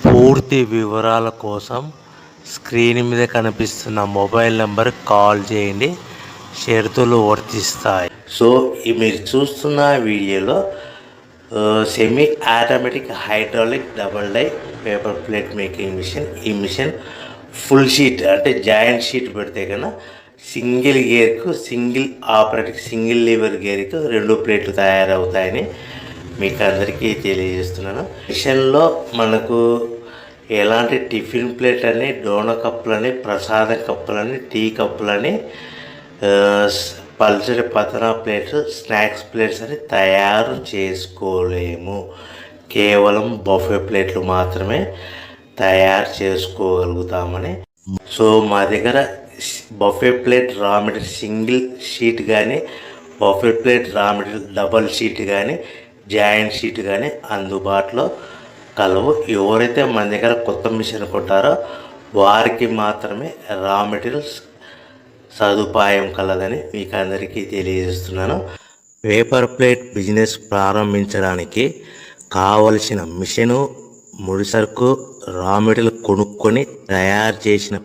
పూర్తి వివరాల కోసం స్క్రీన్ మీద కనిపిస్తున్న మొబైల్ నెంబర్ కాల్ చేయండి. షరతులు వర్తిస్తాయి. సో మీరు చూస్తున్న వీడియోలో semi automatic hydraulic double die paper plate making machine. ఈ మిషన్ ఫుల్ షీట్ అంటే జాయింట్ షీట్ పెడితే కన్నా సింగిల్ గేర్కు సింగిల్ ఆపరేటింగ్ సింగిల్ లీవర్ గేర్కు 2 ప్లేట్లు తయారవుతాయని మీకు అందరికీ తెలియజేస్తున్నాను. మిషన్లో మనకు ఎలాంటి టిఫిన్ ప్లేట్ అని, డోనా కప్పులని, ప్రసాదం కప్పులని, టీ కప్పులని, పల్చడి పతనా ప్లేట్స్, స్నాక్స్ ప్లేట్స్ అని తయారు చేసుకోలేము. కేవలం బఫే ప్లేట్లు మాత్రమే తయారు చేసుకోగలుగుతామని. సో మా దగ్గర buffet plate raw material single sheet కానీ, buffet plate raw material double sheet కానీ, జాయింట్ షీట్ కానీ అందుబాటులో కలవు. ఎవరైతే మన దగ్గర కొత్త మిషన్ కొంటారో వారికి మాత్రమే రా మెటీరియల్స్ సదుపాయం కలదని మీకు అందరికీ తెలియజేస్తున్నాను. పేపర్ ప్లేట్ బిజినెస్ ప్రారంభించడానికి కావలసిన మిషను, ముడిసరుకు, రా మెటీరియల్ కొనుక్కొని తయారు చేసిన